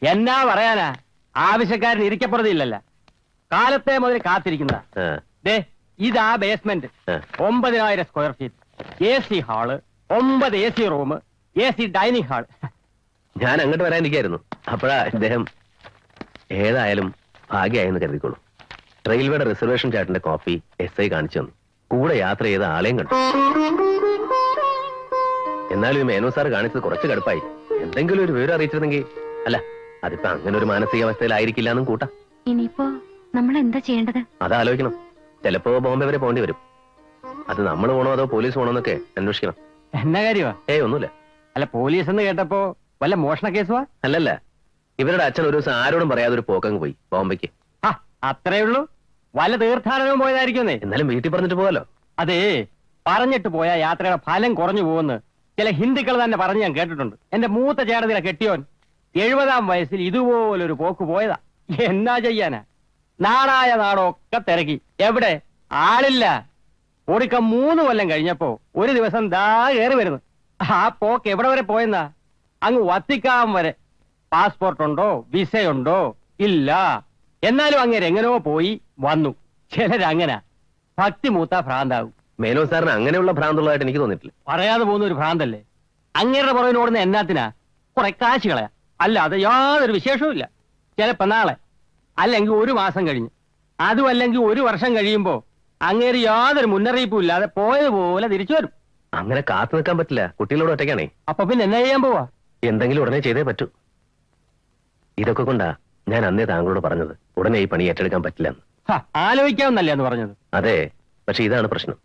എന്നാ പറയാനാ, ആവശ്യക്കാരൻ ഇരിക്കപ്പുറതില്ലല്ല. കാലത്തെ മുതൽ കാത്തിരിക്കുന്ന ഇതാ basement, 9,000 square feet, AC hall, 9 AC room, AC dining hall. ഞാൻ അങ്ങോട്ട് വരാനിരിക്കായിരുന്നു. അപ്പോഴാ ഇദ്ദേഹം. ഏതായാലും ഭാഗ്യമായെന്ന് കരുതിക്കോളൂ. റെയിൽവേയുടെ റിസർവേഷൻ ചാർട്ടിന്റെ കോപ്പി SI കാണിച്ചു തന്നു. കൂടെ യാത്ര ചെയ്ത ആളെയും കണ്ടു. എന്നാലും ഈ മേനോ സാർ കാണിച്ചത് കുറച്ച് കടുപ്പായി. എന്തെങ്കിലും ഒരു വിവരം അറിയിച്ചിരുന്നെങ്കിൽ. അല്ല, അതിപ്പോ അങ്ങനെ ഒരു മാനസികാവസ്ഥയിലായിരിക്കില്ല എന്നും കൂട്ടാ. ഇനിയിപ്പോ നമ്മൾ എന്താ ചെയ്യേണ്ടത്? അതാലോചിക്കണം. ചിലപ്പോ ബോംബെ വരെ പോകേണ്ടി വരും. അത് നമ്മൾ പോണോ അതോ പോലീസ് പോണോന്നൊക്കെ അന്വേഷിക്കണം. എന്നാ കാര്യമാ? ഒന്നുമില്ല. അല്ല, പോലീസ് എന്ന് കേട്ടപ്പോ വല്ല മോഷണ കേസുവാ? അല്ലല്ല, ഇവരുടെ അച്ഛൻ ഒരു ദിവസം ആരോടും പറയാതെ ഒരു പോക്കങ്ങ് പോയി ബോംബെക്ക്. അത്രേ ഉള്ളൂ? വല്ല തീർത്ഥാടനവും പോയതായിരിക്കുന്നേ. എന്നാലും വീട്ടിൽ പറഞ്ഞിട്ട് പോകാലോ. അതേ, പറഞ്ഞിട്ട് പോയ യാത്രയുടെ ഫലം കുറഞ്ഞു പോകുമെന്ന് ചില ഹിന്ദുക്കൾ തന്നെ പറഞ്ഞ് ഞാൻ കേട്ടിട്ടുണ്ട്. എന്റെ മൂത്ത ചേട്ടത്തിലെ കെട്ടിയോൻ 70-ാം വയസ്സിൽ ഇതുപോലൊരു പോക്ക് പോയതാ. എന്നാ ചെയ്യാനാ? നാടായ നാടൊക്കെ തിരക്കി, എവിടെ ആളില്ല. ഓടിക്ക 3 കൊല്ലം കഴിഞ്ഞപ്പോ ഒരു ദിവസം ദാ കയറി വരുന്നു. ആ പോക്ക് എവിടെ വരെ പോയെന്നാ? അങ്ങ് വത്തിക്കാൻ വരെ. പാസ്പോർട്ട് ഉണ്ടോ, വിസയുണ്ടോ? ഇല്ല. എന്നാലും അങ്ങേര് എങ്ങനെയോ പോയി വന്നു. ചിലരങ്ങനെ ഭക്തി മൂത്ത ഭ്രാന്താവും. മേനോ സാറിന് അങ്ങനെയുള്ള ഭ്രാന്തുള്ളതായിട്ട് എനിക്ക് തോന്നിയിട്ടില്ല. പറയാതെ പോകുന്ന ഒരു ഭ്രാന്തല്ലേ. അങ്ങേരുടെ പുറകിനോടുന്ന എന്നാത്തിനാ? കുറെ കാശ് കളയാ, അല്ലാതെ യാതൊരു വിശേഷവും ഇല്ല. ചിലപ്പോ നാളെ, അല്ലെങ്കിൽ 1 മാസം കഴിഞ്ഞ്, അതും അല്ലെങ്കിൽ 1 വർഷം കഴിയുമ്പോ അങ്ങേര് യാതൊരു മുന്നറിയിപ്പും ഇല്ലാതെ പോയതുപോലെ തിരിച്ചു വരും. അങ്ങനെ കാത്തു നിൽക്കാൻ പറ്റില്ല. കുട്ടികളോട് ഒറ്റയ്ക്കാണേ. അപ്പൊ പിന്നെ എന്നാ ചെയ്യാൻ പോവാ? എന്തെങ്കിലും ഉടനെ ചെയ്തേ പറ്റൂ. ഇതൊക്കെ കൊണ്ടാ ഞാൻ അന്നേ താങ്കളോട് പറഞ്ഞത് ഉടനെ ഈ പണി ഏറ്റെടുക്കാൻ പറ്റില്ലെന്ന്. ആലോചിക്കാവുന്നല്ലേ എന്ന് പറഞ്ഞത്? അതെ, പക്ഷെ ഇതാണ് പ്രശ്നം.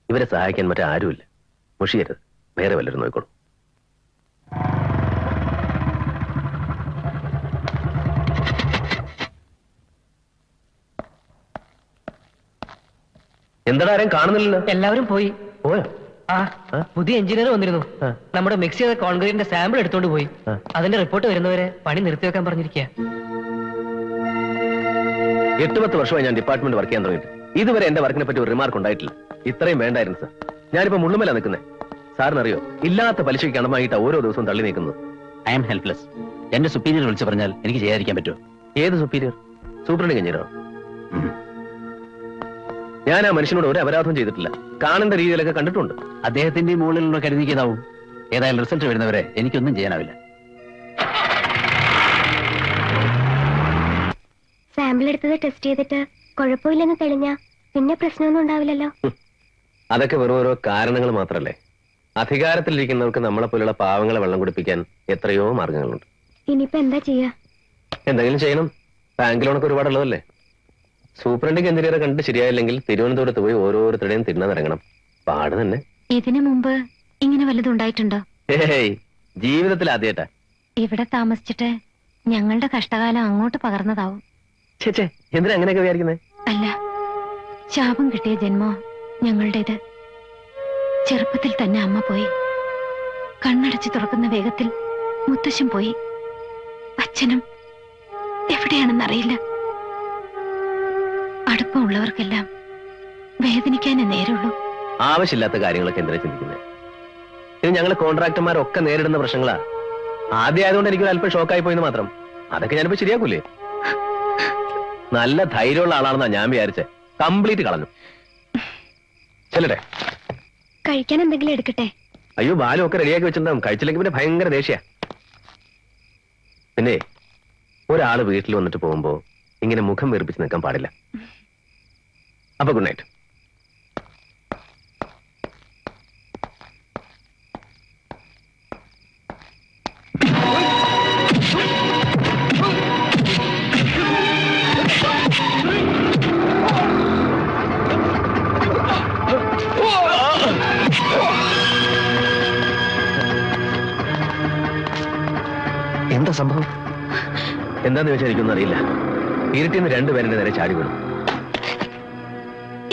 ഇവരെ സഹായിക്കാൻ മറ്റാരുമില്ല. മുഷിയരുത്, വേറെ വല്ലരും നോക്കിക്കോളൂ. എന്താ ആരെയും കാണുന്നില്ലല്ലോ? എല്ലാവരും പോയി. പോയോ? പുതിയ എഞ്ചിനീയർ വന്നിരുന്നു. നമ്മുടെ മിക്സ് ചെയ്ത കോൺക്രീറ്റിന്റെ സാമ്പിൾ എടുത്തോണ്ട് പോയി. അതിന്റെ റിപ്പോർട്ട് വരുന്നവരെ പണി നിർത്തിവെക്കാൻ പറഞ്ഞിരിക്കുക. 8-10 വർഷമായി ഞാൻ ഡിപ്പാർട്ട്മെന്റ് വർക്ക് ചെയ്യാൻ തുടങ്ങിയിട്ട് ഇതുവരെ എന്റെ വർക്കിനെ പറ്റി ഒരു റിമാർക്ക് ഉണ്ടായിട്ടില്ല. ഇത്രയും വേണ്ടായിരുന്നു സാർ. ഞാനിപ്പോ മുള്ളുമല നിൽക്കുന്നത്. സാറിനറിയോ, ഇല്ലാത്ത പലിശയ്ക്ക് കണമായിട്ട് ഓരോ ദിവസവും തള്ളി നീക്കുന്നത്. I am helpless. എന്റെ സുപ്പീരിയർ വിളിച്ചു പറഞ്ഞാൽ എനിക്ക് ചെയ്യാതിരിക്കാൻ പറ്റുമോ? ഏത് സുപ്പീരിയർ? സൂപ്രണ്ടിങ് എഞ്ചിനീയറോ? ഞാൻ ആ മനുഷ്യനോട് ഒരു അപരാധം ചെയ്തിട്ടില്ല. കാണേണ്ട രീതിയിലൊക്കെ കണ്ടിട്ടുണ്ട്. അദ്ദേഹത്തിന്റെ മുകളിലുള്ള കരുതിക്കുന്നതാവും. ഏതായാലും റിസൾട്ട് വരുന്നവരെ എനിക്കൊന്നും ചെയ്യാനാവില്ല. സാമ്പിൾ എടുത്തത് ടെസ്റ്റ് ചെയ്തിട്ട് കുഴപ്പമില്ലെന്ന് തെളിഞ്ഞ പിന്നെ പ്രശ്നമൊന്നും ഉണ്ടാവില്ലല്ലോ. അതൊക്കെ വെറും ഓരോ കാരണങ്ങൾ മാത്രല്ലേ. അധികാരത്തിലിരിക്കുന്നവർക്ക് നമ്മളെ പോലുള്ള പാവങ്ങളെ വെള്ളം കുടിപ്പിക്കാൻ എത്രയോ മാർഗങ്ങളുണ്ട്. ഇനിയിപ്പോ എന്താ ചെയ്യാ? എന്തെങ്കിലും ചെയ്യണം. ബാങ്ക് ലോണൊക്കെ ഒരുപാടുള്ളതല്ലേ. സൂപ്രണ്ടിങ് എഞ്ചിനീയറെ കണ്ടിട്ട് ശരിയായില്ലെങ്കിൽ തിരുവനന്തപുരത്ത് പോയി ഓരോരുത്തരുടെയും തിണ്ണനിറങ്ങണം. പാട് തന്നെ. ഇതിനു മുമ്പ് ഇങ്ങനെ വല്ലതും ഉണ്ടായിട്ടുണ്ടോ? ജീവിതത്തിൽ ആദ്യമായിട്ടാ. ഇവിടെ താമസിച്ചിട്ട് ഞങ്ങളുടെ കഷ്ടകാലം അങ്ങോട്ട് പകർന്നതാവും. ചേച്ചേ, എന്തിനാ അങ്ങനെയൊക്കെ വിചാരിക്കുന്നേ? അല്ല, ശാപം കിട്ടിയ ജന്മോ ഞങ്ങളുടേത്. ചെറുപ്പത്തിൽ തന്നെ അമ്മ പോയി. കണ്ണടച്ച് തുറക്കുന്ന വേഗത്തിൽ മുത്തശ്ശൻ പോയി. അച്ഛനും എവിടെയാണെന്നറിയില്ല. അടുപ്പമുള്ളവർക്കെല്ലാം വേദനിക്കാനേ നേരുള്ളൂ. ആവശ്യമില്ലാത്ത കാര്യങ്ങളൊക്കെ എന്തിനാ ചിന്തിക്കുന്നത്? ഇനി ഞങ്ങൾ കോൺട്രാക്ടർമാരൊക്കെ നേരിടുന്ന പ്രശ്നങ്ങളാ. ആദ്യം ആയതുകൊണ്ട് എനിക്കൊരു അല്പം ഷോക്കായി പോയെന്ന് മാത്രം. അതൊക്കെ ഞാനിപ്പോ ശരിയാക്കൂലേ? നല്ല ധൈര്യമുള്ള ആളാണെന്നാ ഞാൻ വിചാരിച്ചേ. കംപ്ലീറ്റ് കളഞ്ഞു. ചെല്ലട്ടെ. കഴിക്കാൻ എന്തെങ്കിലും എടുക്കട്ടെ? അയ്യോ, ബാലും ഒക്കെ റെഡിയാക്കി വെച്ചിട്ടുണ്ടാവും. കഴിച്ചില്ലെങ്കിൽ പിന്നെ ഭയങ്കര ദേഷ്യ. പിന്നെ ഒരാള് വീട്ടിൽ വന്നിട്ട് പോകുമ്പോ ഇങ്ങനെ മുഖം വീർപ്പിച്ച് നിൽക്കാൻ പാടില്ല. അപ്പൊ ഗുഡ് നൈറ്റ്. എന്താ സംഭവം? എന്താന്ന് വെച്ചാൽ എനിക്കൊന്നും അറിയില്ല. ഇരുട്ടിന്ന് 2 പേരുടെ നേരെ ചാടി വീണു.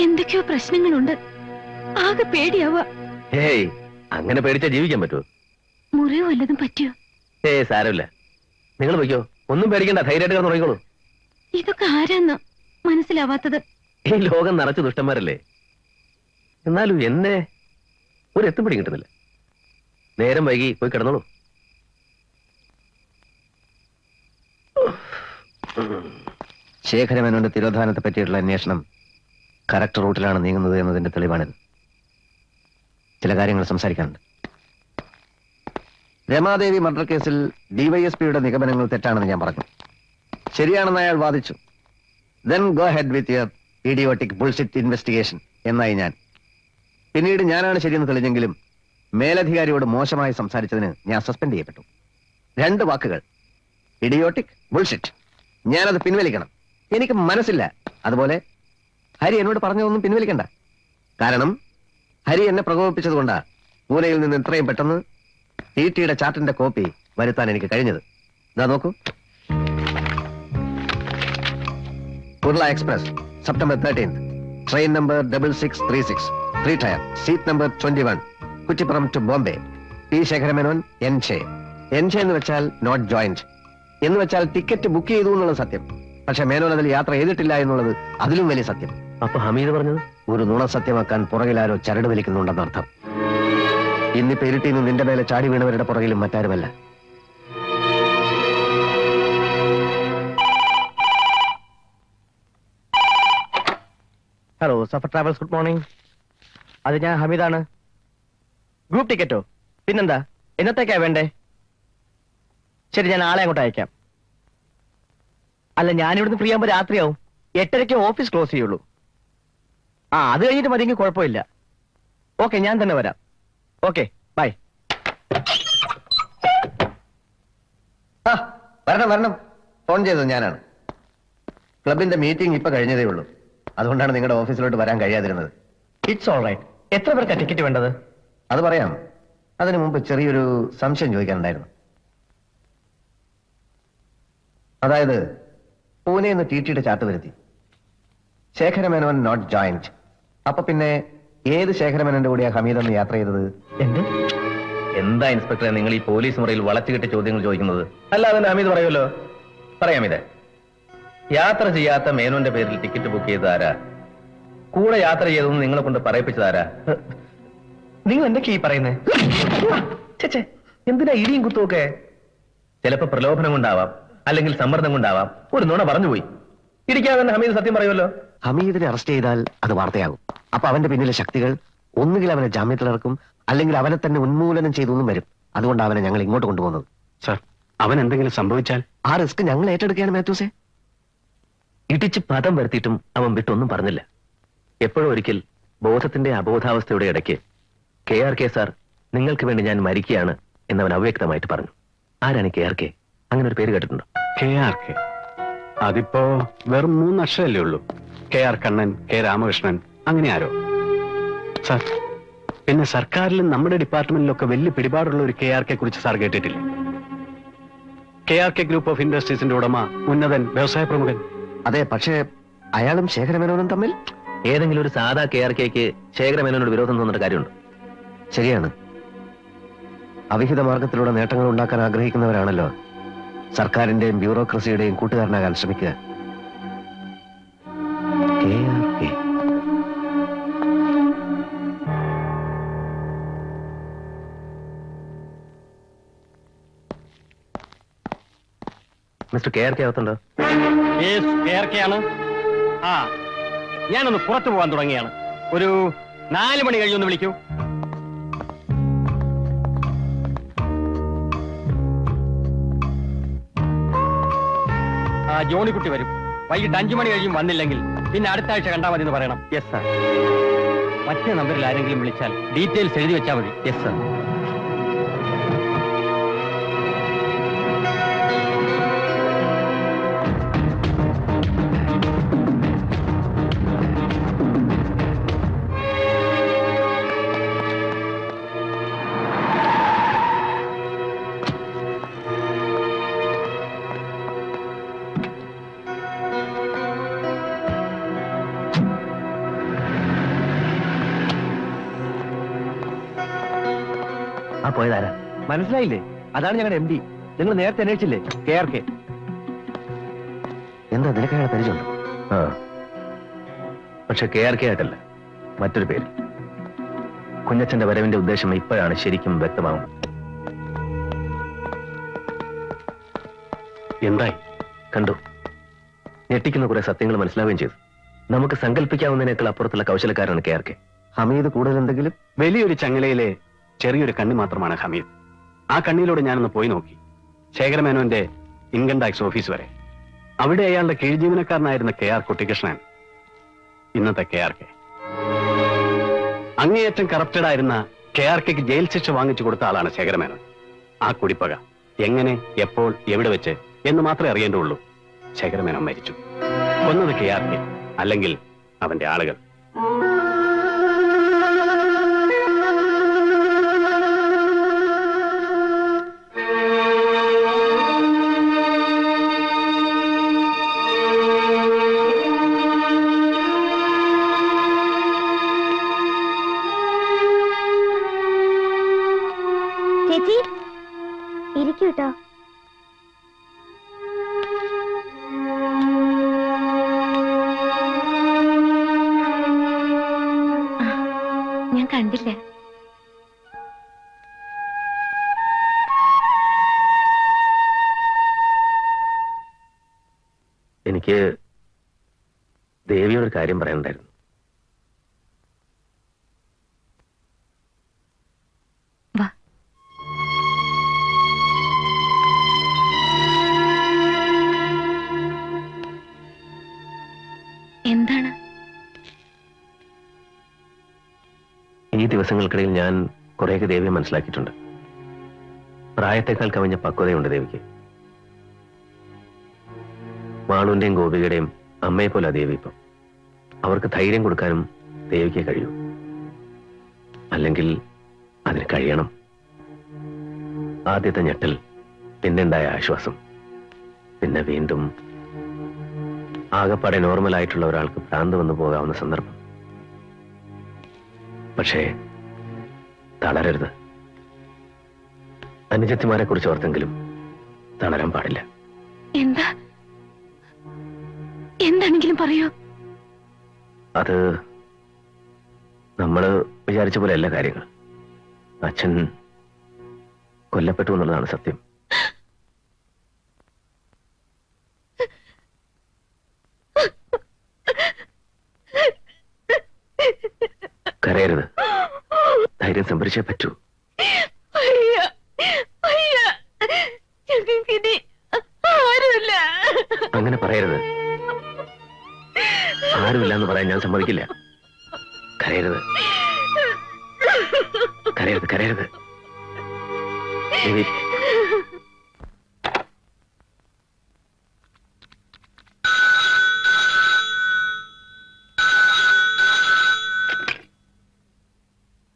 എന്തൊക്കെയോ പ്രശ്നങ്ങളുണ്ട്. ആകെ പേടിയാവുക. ഹേയ്, അങ്ങനെ പേടിച്ചാ ജീവിക്കാൻ പറ്റുമോ? മുറിവ് വല്ലതും പറ്റിയോ? സാരമില്ല. നിങ്ങൾ പോയിക്കോ, ഒന്നും പേടിക്കണ്ട. ധൈര്യമായിട്ട് കിടന്ന് ഉറങ്ങിക്കോളൂ. ഇതൊക്കെ ആരാന്ന് മനസ്സിലാവാത്തത്? ഈ ലോകം നിറച്ച് ദുഷ്ടന്മാരല്ലേ. എന്നാലും എന്നെ ഒരു എത്തും പിടി കിട്ടുന്നില്ല. നേരം വൈകി പോയി കിടന്നോളൂ. ശേഖരമേനോന്റെ തിരോധാനത്തെ പറ്റിയിട്ടുള്ള അന്വേഷണം കറക്റ്റ് റൂട്ടിലാണ് നീങ്ങുന്നത് എന്നതിന്റെ തെളിവാണിത്. ചില കാര്യങ്ങൾ സംസാരിക്കാനുണ്ട്. രമാദേവി മർഡർ കേസിൽ ഡിവൈഎസ്പിയുടെ നിഗമനങ്ങൾ തെറ്റാണെന്ന് ഞാൻ പറഞ്ഞു. ശരിയാണെന്ന് അയാൾ വാദിച്ചു. Then go head with your idiotic bullshit investigation എന്നായി ഞാൻ. പിന്നീട് ഞാനാണ് ശരിയെന്ന് തെളിഞ്ഞെങ്കിലും മേലധികാരിയോട് മോശമായി സംസാരിച്ചതിന് ഞാൻ സസ്പെൻഡ് ചെയ്യപ്പെട്ടു. 2 വാക്കുകൾ, ഇഡിയോട്ടിക്, ബുൾഷിറ്റ്. ഞാനത് പിൻവലിക്കണം. എനിക്ക് മനസ്സില്ല. അതുപോലെ ഹരി എന്നോട് പറഞ്ഞതൊന്നും പിൻവലിക്കണ്ട. കാരണം ഹരി എന്നെ പ്രകോപിപ്പിച്ചതുകൊണ്ടാ പൂനെയിൽ നിന്ന് ഇത്രയും പെട്ടെന്ന് ടിടിയുടെ ചാർട്ടിന്റെ കോപ്പി വരുത്താൻ എനിക്ക് കഴിഞ്ഞത്. ഇതാ നോക്കൂ. Kurla express, September 13th. Train number 6636, 3 tier, seat number 21, Kuttippuram to Bombay. P Sekharamenon, എൻഷെ. എൻഷെ എന്ന് വെച്ചാൽ നോട്ട് ജോയിന്റ് എന്ന് വെച്ചാൽ ടിക്കറ്റ് ബുക്ക് ചെയ്തു എന്നുള്ളത് സത്യം. പക്ഷെ മേനോൻ അതിൽ യാത്ര ചെയ്തിട്ടില്ല എന്നുള്ളത് അതിലും വലിയ സത്യം. അപ്പൊ ഹമീദ് പറഞ്ഞത് ഒരു നുണ സത്യമാക്കാൻ പുറകിലാരോ ചരട് വലിക്കുന്നുണ്ടെന്നർത്ഥം. ഇന്നിപ്പോ ഇരുട്ടിന്ന് നിന്റെ മേലെ ചാടി വീണവരുടെ പുറകിലും മറ്റാരുമല്ല. Hello, Safar travels, good morning. അത് ഞാൻ ഹമീദാണ്. ഗ്രൂപ്പ് ടിക്കറ്റോ? പിന്നെന്താ, എന്നത്തേക്കാ വേണ്ടേ? ശരി, ഞാൻ ആളെ അങ്ങോട്ട് അയക്കാം. അല്ല, ഞാനിവിടുന്ന് ഫ്രീ ആകുമ്പോൾ രാത്രിയാവും. 8:30 ഓഫീസ് ക്ലോസ് ചെയ്യുള്ളൂ. അത് കഴിഞ്ഞിട്ട് മതിയെങ്കിൽ കുഴപ്പമില്ല. ഓക്കെ, ഞാൻ തന്നെ വരാം. Okay, by. വരണം. ഫോൺ ചെയ്തത് ഞാനാണ്. ക്ലബിന്റെ മീറ്റിംഗ് ഇപ്പൊ കഴിഞ്ഞതേ ഉള്ളൂ. അതുകൊണ്ടാണ് നിങ്ങളുടെ ഓഫീസിലോട്ട് വരാൻ കഴിയാതിരുന്നത്. It's all right. എത്ര പേർക്കാ ടിക്കറ്റ് വേണ്ടത്? അത് പറയാം. അതിനു മുമ്പ് ചെറിയൊരു സംശയം ചോദിക്കാനുണ്ടായിരുന്നു. അതായത് പൂനെയിൽ നിന്ന് ടിടിയുടെ ചാർട്ട് വരുത്തി, ശേഖരമേനോൻ നോട്ട് ജോയിന്റ്. അപ്പൊ പിന്നെ ഏത് ശേഖരമേനോന്റെ കൂടെയാ ഹമീദ് എന്ന് യാത്ര ചെയ്തത്? എന്താ ഇൻസ്പെക്ടറെ നിങ്ങൾ ഈ പോലീസ് മുറിയിൽ വളച്ചുകെട്ടി ചോദ്യങ്ങൾ ചോദിക്കുന്നത്? അല്ലാതെ ഹമീദ് പറയുമല്ലോ. പറയാം. ഇത് യാത്ര ചെയ്യാത്ത മേനോന്റെ പേരിൽ ടിക്കറ്റ് ബുക്ക് ചെയ്ത ആരാ? കൂടെ യാത്ര ചെയ്തതെന്ന് നിങ്ങളെ കൊണ്ട് പറയിപ്പിച്ചതാരാ? നിങ്ങൾ എന്തൊക്കെയാ ഈ പറയുന്നേ? എന്തിനാ ഇടിയും കുത്തുമൊക്കെ? ചിലപ്പോ പ്രലോഭനം കൊണ്ടാവാം, അല്ലെങ്കിൽ സമ്മർദ്ദം കൊണ്ടാവാം. ഒരു നുണ പറഞ്ഞുപോയി. ഇടിക്കാതെ തന്നെ ഹമീദ് സത്യം പറയുമല്ലോ. ഹമീദിനെ അറസ്റ്റ് ചെയ്താൽ അത് വാർത്തയാകും. അപ്പൊ അവന്റെ പിന്നിലെ ശക്തികൾ ഒന്നുകിൽ അവനെ ജാമ്യത്തിലിറക്കും, അല്ലെങ്കിൽ അവനെ തന്നെ ഉന്മൂലനം ചെയ്തൊന്നും വരും. അതുകൊണ്ട് അവനെ ഞങ്ങൾ ഇങ്ങോട്ട് കൊണ്ടുപോകുന്നത്. സർ, അവൻ എന്തെങ്കിലും സംഭവിച്ചാൽ ആ റിസ്ക് ഞങ്ങൾ ഏറ്റെടുക്കുകയാണ് മാത്യൂസേ. ഇടിച്ച് പദം വരുത്തിയിട്ടും അവൻ വിട്ടൊന്നും പറഞ്ഞില്ല. എപ്പോഴും ഒരിക്കൽ ബോധത്തിന്റെ അബോധാവസ്ഥയുടെ ഇടയ്ക്ക് KRK സാർ, നിങ്ങൾക്ക് വേണ്ടി ഞാൻ മരിക്കുകയാണ് എന്നവൻ അവ്യക്തമായിട്ട് പറഞ്ഞു. ആരാണ് KRK? അങ്ങനെ ഒരു പേര് കേട്ടിട്ടുണ്ടോ? KRK? അതിപ്പോ വെറും 3 അക്ഷരല്ലേ ഉള്ളൂ. KR കണ്ണൻ, K രാമകൃഷ്ണൻ, അങ്ങനെ ആരോ. സാർ, പിന്നെ സർക്കാരിലും നമ്മുടെ ഡിപ്പാർട്ട്മെന്റിലൊക്കെ വലിയ പിടിപാടുള്ള ഒരു KRK കുറിച്ച് സാർ കേട്ടിട്ടില്ലേ? KRK ഗ്രൂപ്പ് ഓഫ് ഇൻഡസ്ട്രീസിന്റെ ഉടമ, ഉന്നതൻ, വ്യവസായ പ്രമുഖൻ. അതെ, പക്ഷേ അയാളും ശേഖരമേനോനും തമ്മിൽ ഏതെങ്കിലും ഒരു സാധാ KRKക്ക് ശേഖരമേനോനോട് വിരോധം തോന്നുന്ന കാര്യമുണ്ട്. ശരിയാണ്. അവിഹിത മാർഗത്തിലൂടെ നേട്ടങ്ങൾ ഉണ്ടാക്കാൻ ആഗ്രഹിക്കുന്നവരാണല്ലോ സർക്കാരിന്റെയും ബ്യൂറോക്രസിയുടെയും കൂട്ടുകാരനാകാൻ ശ്രമിക്കുക. KRK. Mister KRK അകത്തുണ്ടോ? ആണ്. ഞാനൊന്ന് പുറത്തു പോകാൻ തുടങ്ങിയാണ്. ഒരു 4 മണി കഴിഞ്ഞൊന്ന് വിളിക്കൂ. ജോണിക്കുട്ടി വരും. വൈകിട്ട് 5 മണി കഴിയും വന്നില്ലെങ്കിൽ പിന്നെ അടുത്ത ആഴ്ച കണ്ടാൽ മതി എന്ന് പറയണം. Yes sir. മറ്റേ നമ്പറിൽ ആരെങ്കിലും വിളിച്ചാൽ ഡീറ്റെയിൽസ് എഴുതി വെച്ചാൽ മതി. Yes sir. പോയതാരാ? മനസ്സിലായില്ലേ? അതാണ് ഞങ്ങളുടെ MD. നിങ്ങൾ നേരത്തെ അന്വേഷിച്ചില്ലേ? KRK. എന്താ നിനക്ക് അയാളെ പരിചയമുണ്ടോ? പക്ഷെ KRK ആയിട്ടല്ല, മറ്റൊരു പേര്. കുഞ്ഞച്ചന്റെ വരവിന്റെ ഉദ്ദേശം ഇപ്പോഴാണ് ശരിക്കും വ്യക്തമാവുന്നത്. എന്തായി? കണ്ടു. ഞെട്ടിക്കുന്ന കുറെ സത്യങ്ങൾ മനസ്സിലാവുകയും ചെയ്തു. നമുക്ക് സങ്കല്പിക്കാവുന്നതിനേക്കാൾ അപ്പുറത്തുള്ള കൗശലക്കാരാണ് KRK. ഹമീദ് കൂടുതൽ എന്തെങ്കിലും? വലിയൊരു ചങ്ങലയിലെ ചെറിയൊരു കണ്ണി മാത്രമാണ് ഹമീദ്. ആ കണ്ണിയിലൂടെ ഞാനൊന്ന് പോയി നോക്കി, ശേഖരമേനോന്റെ ഇൻകം ടാക്സ് ഓഫീസ് വരെ. അവിടെ അയാളുടെ കീഴ്ജീവനക്കാരനായിരുന്ന KR കുട്ടിക്കൃഷ്ണൻ ഇന്നത്തെ KRK. അങ്ങേയറ്റം കറപ്റ്റഡ് ആയിരുന്ന KRKക്ക് ജയിൽ ശിക്ഷ വാങ്ങിച്ചു കൊടുത്ത ആളാണ് ശേഖരമേനോൻ. ആ കുടിപ്പക എങ്ങനെ, എപ്പോൾ, എവിടെ വെച്ച് എന്ന് മാത്രമേ അറിയേണ്ടുള്ളൂ. ശേഖരമേനോൻ മരിച്ചു. കൊന്നത് KRK, അല്ലെങ്കിൽ അവന്റെ ആളുകൾ. ചേച്ചി ഇരിക്കൂ കേട്ടോ. ഞാൻ കണ്ടില്ല. എനിക്ക് ദേവിയോടൊരു കാര്യം പറയാനുണ്ടായിരുന്നു. വാ. എന്താണ്? ഈ ദിവസങ്ങൾക്കിടയിൽ ഞാൻ കുറേയൊക്കെ ദേവിയെ മനസ്സിലാക്കിയിട്ടുണ്ട്. പ്രായത്തെക്കാൾ കവിഞ്ഞ പക്വതയുണ്ട് ദേവിക്ക്. മാളുവിന്റെയും ഗോപികയുടെയും അമ്മയെ പോലെ ദേവി ഇപ്പം. അവർക്ക് ധൈര്യം കൊടുക്കാനും ദേവിക്ക് കഴിയൂ. അല്ലെങ്കിൽ അതിന് കഴിയണം. ആദ്യത്തെ ഞെട്ടൽ, പിന്നെണ്ടായ ആശ്വാസം, പിന്നെ വീണ്ടും ആകപ്പാടെ നോർമലായിട്ടുള്ള ഒരാൾക്ക് ഭ്രാന്ത് വന്നു പോകാവുന്ന സന്ദർഭം. പക്ഷേ തളരരുത്. അനുജത്തിമാരെ കുറിച്ച് ഓർത്തെങ്കിലും തളരാൻ പാടില്ല. എന്താണെങ്കിലും പറയൂ. അത് നമ്മള് വിചാരിച്ച പോലെ അല്ല കാര്യങ്ങൾ. അച്ഛൻ കൊല്ലപ്പെട്ടു എന്നുള്ളതാണ് സത്യം. കരയരുത്. ധൈര്യം സംഭരിച്ചേ പറ്റൂ. അങ്ങനെ പറയരുത്. ആരുമില്ല എന്ന് പറയാൻ ഞാൻ സമ്മതിക്കില്ല. കരയരുത്, കരയരുത്, കരയരുത്. ദേവി,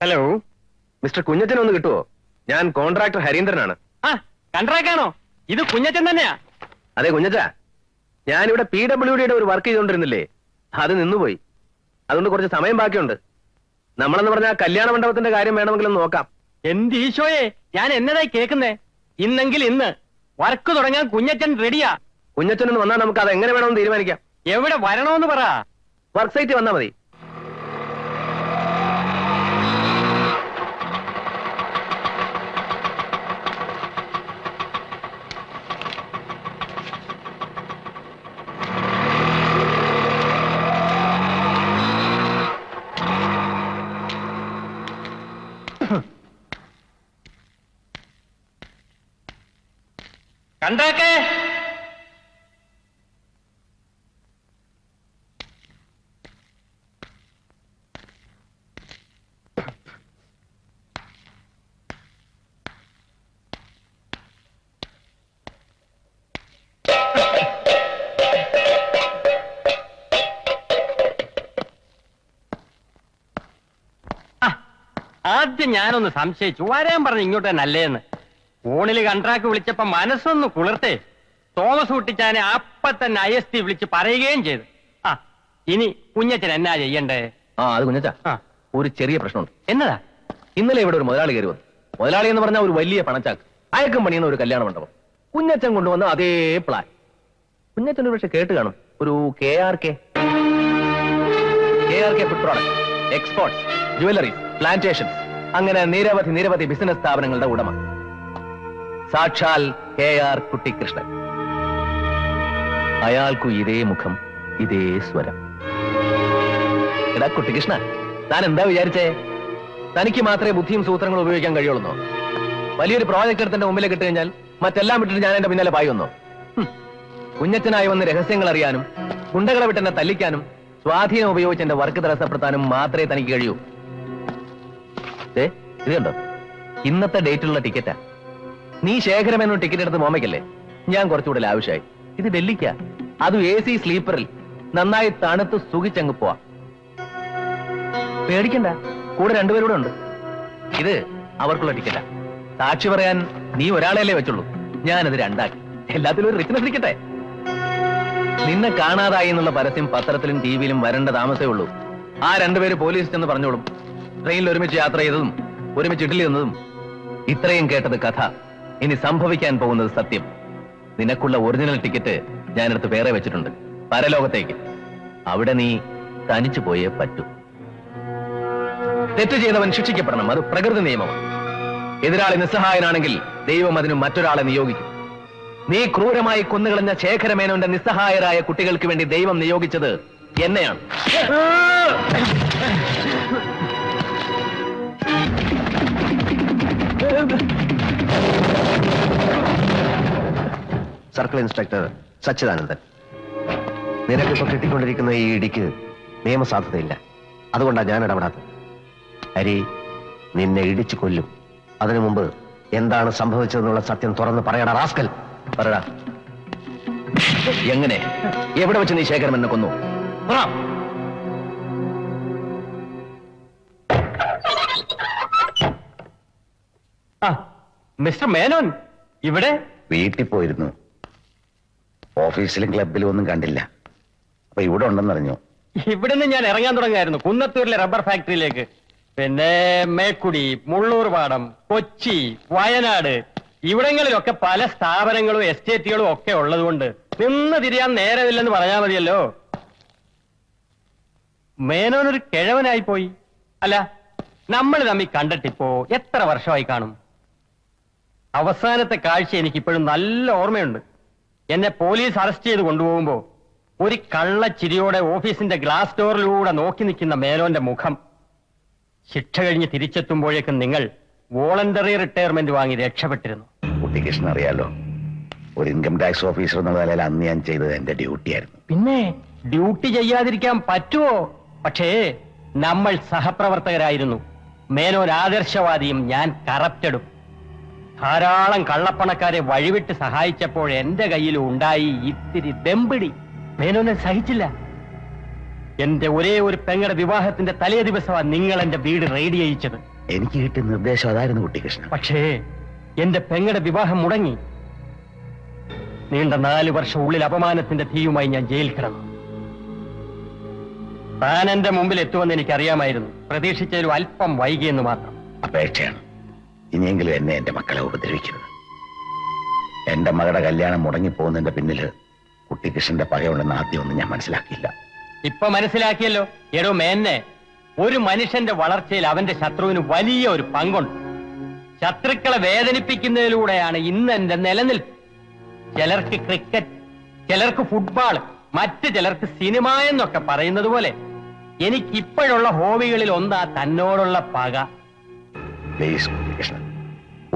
ഹലോ, മിസ്റ്റർ കുഞ്ഞച്ചൻ ഒന്ന് കിട്ടുമോ? ഞാൻ കോൺട്രാക്ടർ ഹരീന്ദ്രനാണ്. ആ കൺട്രാക്ടാണോ? ഇത് കുഞ്ഞച്ചൻ തന്നെയാ. അതെ കുഞ്ഞച്ച, ഞാനിവിടെ PWDയുടെ ഒരു വർക്ക് ചെയ്തുകൊണ്ടിരുന്നില്ലേ, അത് നിന്നുപോയി. അതുകൊണ്ട് കുറച്ച് സമയം ബാക്കിയുണ്ട്. നമ്മളെന്ന് പറഞ്ഞാൽ കല്യാണ മണ്ഡപത്തിന്റെ കാര്യം വേണമെങ്കിലും നോക്കാം. എന്ത് ഈശോയെ, ഞാൻ എന്നതായി കേൾക്കുന്നേ? ഇന്നെങ്കിൽ ഇന്ന് വർക്ക് തുടങ്ങാൻ കുഞ്ഞച്ചൻ റെഡിയാ. കുഞ്ഞച്ചനൊന്ന് വന്നാൽ നമുക്ക് അത് എങ്ങനെ വേണമെന്ന് തീരുമാനിക്കാം. എവിടെ വരണോന്ന് പറ. വർക്ക് സൈറ്റ് വന്നാൽ മതി. കണ്ടാക്കേ. ആദ്യം ഞാനൊന്ന് സംശയിച്ചു, വരാൻ പറഞ്ഞു ഇങ്ങോട്ട് തന്നെ അല്ലേന്ന്. ഫോണിൽ കൺട്രാക്ട് വിളിച്ചപ്പോ മനസ്സൊന്ന് കുളിർത്തേ തോമസ് കുട്ടിച്ചാനെ അപ്പൊ തന്നെ IST വിളിച്ച് പറയുകയും ചെയ്തു. ആ ഇനി കുഞ്ഞച്ചൻ എന്നാ ചെയ്യണ്ടേ? അത് കുഞ്ഞച്ച, ആ ഒരു ചെറിയ പ്രശ്നമുണ്ട്. എന്നതാ? ഇന്നലെ ഇവിടെ ഒരു മുതലാളി കയറി വന്നു. മുതലാളി എന്ന് പറഞ്ഞാൽ ഒരു വലിയ പണച്ചാക്ക്, അയക്കം പണിയുന്ന ഒരു കല്യാണ മണ്ഡപം. കുഞ്ഞച്ചൻ കൊണ്ടുവന്ന അതേ പ്ലാൻ. കുഞ്ഞച്ചൻ ഒരു പക്ഷെ കേട്ട് കാണും, ഒരു KRK food product, exports, jewelleries, plantations, അങ്ങനെ നിരവധി ബിസിനസ് സ്ഥാപനങ്ങളുടെ ഉടമ. സാക്ഷാൽ KR കുട്ടിക്കൃഷ്ണൻ. അയാൾക്കു ഇതേ മുഖം, ഇതേ സ്വരം. എടാ കുട്ടികൃഷ്ണ, താൻ എന്താ വിചാരിച്ചേ? തനിക്ക് മാത്രമേ ബുദ്ധിയും സൂത്രങ്ങളും ഉപയോഗിക്കാൻ കഴിയുള്ളൂ. വലിയൊരു പ്രോജക്ട് എടുത്തിന്റെ മുമ്പിലേക്ക് ഇട്ട് കഴിഞ്ഞാൽ മറ്റെല്ലാം വിട്ടിട്ട് ഞാൻ എന്റെ പിന്നാലെ പായി വന്നോ? കുഞ്ഞച്ചനായി വന്ന് രഹസ്യങ്ങൾ അറിയാനും ഗുണ്ടകളെ വിട്ടെന്നെ തല്ലിക്കാനും സ്വാധീനം ഉപയോഗിച്ച് എന്റെ വർക്ക് തടസ്സപ്പെടുത്താനും മാത്രമേ തനിക്ക് കഴിയൂ. ഇത് കണ്ടോ, ഇന്നത്തെ ഡേറ്റിലുള്ള ടിക്കറ്റാ. നീ ശേഖരമേനോട് ടിക്കറ്റ് എടുത്ത് മോമയ്ക്കല്ലേ? ഞാൻ കുറച്ചുകൂടെ ആവശ്യമായി. ഇത് ഡൽഹിക്കാ, അതും AC സ്ലീപ്പറിൽ. നന്നായി തണുത്ത് സുഖിച്ചങ്ങ് പോവാ. പേടിക്കണ്ട, കൂടെ രണ്ടുപേരൂടെ ഉണ്ട്. ഇത് അവർക്കുള്ള ടിക്കറ്റാ. സാക്ഷി പറയാൻ നീ ഒരാളെയല്ലേ വെച്ചുള്ളൂ, ഞാനത് രണ്ടാക്കി. എല്ലാത്തിലും ഒരു റിച്ച്നെസ് ഇരിക്കട്ടെ. നിന്നെ കാണാതായി എന്നുള്ള പരസ്യം പത്രത്തിലും ടിവിയിലും വരേണ്ട താമസേ ഉള്ളൂ. ആ രണ്ടുപേര് പോലീസ് ചെന്ന് പറഞ്ഞോളും. ട്രെയിനിൽ ഒരുമിച്ച് യാത്ര ചെയ്തതും ഒരുമിച്ച് ഇഡ്ഡലി തന്നതും ഇത്രയും കേട്ടത് കഥ. ഇനി സംഭവിക്കാൻ പോകുന്നത് സത്യം. നിനക്കുള്ള ഒറിജിനൽ ടിക്കറ്റ് ഞാനെടുത്ത് വേറെ വെച്ചിട്ടുണ്ട്, പരലോകത്തേക്ക്. അവിടെ നീ തനിച്ചു പോയേ പറ്റൂ. തെറ്റ് ചെയ്തവൻ ശിക്ഷിക്കപ്പെടണം, അത് പ്രകൃതി നിയമമാണ്. എതിരാളി നിസ്സഹായനാണെങ്കിൽ ദൈവം അതിന് മറ്റൊരാളെ നിയോഗിക്കും. നീ ക്രൂരമായി കൊന്നുകളഞ്ഞ ശേഖരമേനോന്റെ നിസ്സഹായരായ കുട്ടികൾക്ക് വേണ്ടി ദൈവം നിയോഗിച്ചത് എന്നെയാണ്. സർക്കിൾ ഇൻസ്പെക്ടർ സച്ചിദാനന്ദൻ, നിനക്കിപ്പോ കിട്ടിക്കൊണ്ടിരിക്കുന്ന ഈ ഇടിക്ക് നിയമസാധുതയില്ല. അതുകൊണ്ടാണ് ഞാൻ ഇടപെടാത്തത്. ഹരി നിന്നെ ഇടിച്ചു കൊല്ലും. അതിനു മുമ്പ് എന്താണ് സംഭവിച്ചതെന്നുള്ള സത്യം തുറന്ന് പറയടാ റാസ്കൽ. പറയടാ, എങ്ങനെ, എവിടെ വെച്ച് നീ ശേഖരം എന്നെ കൊന്നു? പറ. മിസ്റ്റർ മേനോൻ ഇവിടെ? വീട്ടിൽ പോയിരുന്നു. ഓഫീസിലും ക്ലബിലും ഒന്നും കണ്ടില്ല. അപ്പൊ ഇവിടെ ഉണ്ടെന്നറിഞ്ഞു. ഇവിടുന്ന് ഞാൻ ഇറങ്ങാൻ തുടങ്ങായിരുന്നു കുന്നത്തൂരിലെ റബ്ബർ ഫാക്ടറിയിലേക്ക്. പിന്നെ മേക്കുടി, മുള്ളൂർ പാടം, കൊച്ചി, വയനാട് ഇവിടങ്ങളിലൊക്കെ പല സ്ഥാപനങ്ങളും എസ്റ്റേറ്റുകളും ഒക്കെ ഉള്ളതുകൊണ്ട് നിന്ന് തിരിയാൻ നേരമില്ലെന്ന് പറഞ്ഞാൽ മതിയല്ലോ. മേനോനൊരു കിഴവനായി പോയി. അല്ല, നമ്മൾ തമ്മിൽ കണ്ടിട്ടിപ്പോ എത്ര വർഷമായി കാണും? അവസാനത്തെ കാഴ്ച എനിക്കിപ്പോഴും നല്ല ഓർമ്മയുണ്ട്. എന്നെ പോലീസ് അറസ്റ്റ് ചെയ്ത് കൊണ്ടുപോകുമ്പോ ഒരു കള്ളച്ചിരിയോടെ ഓഫീസിന്റെ ഗ്ലാസ് ഡോറിലൂടെ നോക്കി നിൽക്കുന്ന മേനോന്റെ മുഖം. ശിക്ഷ കഴിഞ്ഞ് തിരിച്ചെത്തുമ്പോഴേക്കും നിങ്ങൾ വോളണ്ടറി റിട്ടയർമെന്റ് വാങ്ങി രക്ഷപ്പെട്ടിരുന്നു. കുട്ടികൃഷ്ണൻ അറിയാലോ, ഒരു ഇൻകം ടാക്സ് ഓഫീസർ എന്നുള്ള നിലയിൽ അന്ന് ഞാൻ ചെയ്തത് എന്റെ ഡ്യൂട്ടിയായിരുന്നു. പിന്നെ ഡ്യൂട്ടി ചെയ്യാതിരിക്കാൻ പറ്റുമോ? പക്ഷേ നമ്മൾ സഹപ്രവർത്തകരായിരുന്നു. മേനോൻ ആദർശവാദിയും ഞാൻ കറപ്റ്റഡും. ധാരാളം കള്ളപ്പണക്കാരെ വഴിവിട്ട് സഹായിച്ചപ്പോൾ എന്റെ കയ്യിൽ ഉണ്ടായി ഇത്തിരി ദമ്പിടി. മേനോനെ സഹിച്ചില്ല. എന്റെ ഒരേ ഒരു പെങ്ങളുടെ വിവാഹത്തിന്റെ തലേ ദിവസമാണ് നിങ്ങൾ എന്റെ വീട് റെയ്ഡ് ചെയ്യിച്ചത്. എനിക്ക് കിട്ടിയ നിർദ്ദേശം അതായിരുന്നു കുട്ടികൃഷ്ണൻ. പക്ഷേ എന്റെ പെങ്ങളുടെ വിവാഹം മുടങ്ങി. നീണ്ട 4 വർഷം ഉള്ളിൽ അപമാനത്തിന്റെ തീയുമായി ഞാൻ ജയിൽ കിടന്നു. താൻ എന്റെ മുമ്പിൽ എത്തുമെന്ന് എനിക്കറിയാമായിരുന്നു. പ്രതീക്ഷിച്ചതിലും അല്പം വൈകിയെന്ന് മാത്രം. അപേക്ഷയാണ്, ഇനിയെങ്കിലും എന്നെ എന്റെ മക്കളെ ഉപദ്രവിക്കരുത്. എന്റെ മകളുടെ കല്യാണം മുടങ്ങിപ്പോകുന്നതിന്റെ പിന്നില് കുട്ടികൃഷ്ണന്റെ പകയുണ്ടെന്ന് ആദ്യമൊന്നും ഞാൻ മനസ്സിലാക്കിയില്ല. ഇപ്പൊ മനസ്സിലാക്കിയല്ലോ. എടോ മേന്നെ, ഒരു മനുഷ്യന്റെ വളർച്ചയിൽ അവന്റെ ശത്രുവിന് വലിയ ഒരു പങ്കുണ്ട്. ശത്രുക്കളെ വേദനിപ്പിക്കുന്നതിലൂടെയാണ് ഇന്ന് എന്റെ നിലനിൽപ്പ്. ചിലർക്ക് ക്രിക്കറ്റ്, ചിലർക്ക് ഫുട്ബോൾ, മറ്റു ചിലർക്ക് സിനിമ എന്നൊക്കെ പറയുന്നത് പോലെ എനിക്കിപ്പോഴുള്ള ഹോബികളിൽ ഒന്നാ തന്നോടുള്ള പക. പ്ലീസ് കുട്ടികൃഷ്ണൻ,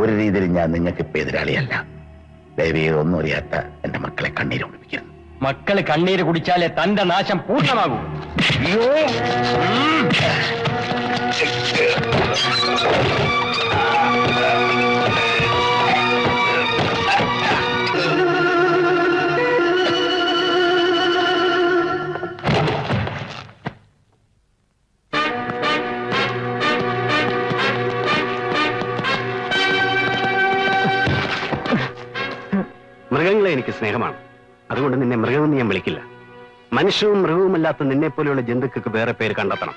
ഒരു രീതിയിൽ ഞാൻ നിങ്ങൾക്ക് ഇപ്പൊ എതിരാളിയല്ല. ദയവേത് ഒന്നും അറിയാത്ത എന്റെ മക്കളെ കണ്ണീര് കുടിപ്പിക്കരുത്. മക്കള് കണ്ണീര് കുടിച്ചാലേ തന്റെ നാശം പൂർണ്ണമാകൂ. മൃഗങ്ങളെ എനിക്ക് സ്നേഹമാണ്. അതുകൊണ്ട് നിന്നെ മൃഗമെന്ന് ഞാൻ വിളിക്കില്ല. മനുഷ്യവും മൃഗവുമല്ലാത്ത നിന്നെ പോലെയുള്ള ജന്തുക്കൾക്ക് വേറെ പേര് കണ്ടെത്തണം.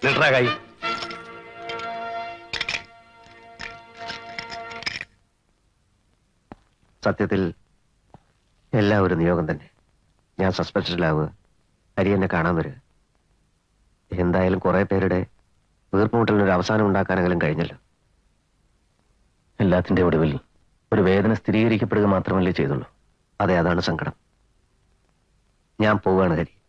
നിൽക്കായി. സത്യത്തിൽ എല്ലാം ഒരു നിയോഗം തന്നെ. ഞാൻ സസ്പെൻഷനിലാവുക, ഹരി എന്നെ കാണാൻ വരിക. എന്തായാലും കുറെ പേരുടെ വീർപ്പുമുട്ടലിനൊരു അവസാനം ഉണ്ടാക്കാനെങ്കിലും കഴിഞ്ഞല്ലോ. എല്ലാത്തിന്റെ ഒടുവിൽ ഒരു വേദന സ്ഥിരീകരിക്കപ്പെടുക മാത്രമല്ലേ ചെയ്തുള്ളൂ. അതെ, അതാണ് സങ്കടം. ഞാൻ പോവുകയാണ് ഹരി.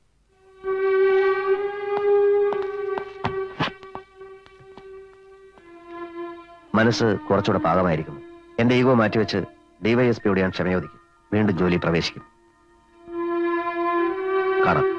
മനസ്സ് കുറച്ചുകൂടെ പാകമായിരിക്കുന്നു. എന്റെ ഈഗോ മാറ്റിവെച്ച് ഡിവൈഎസ്പിയോട് ഞാൻ ക്ഷമയോദിക്കും. വീണ്ടും ജോലി പ്രവേശിക്കും. കാണാം.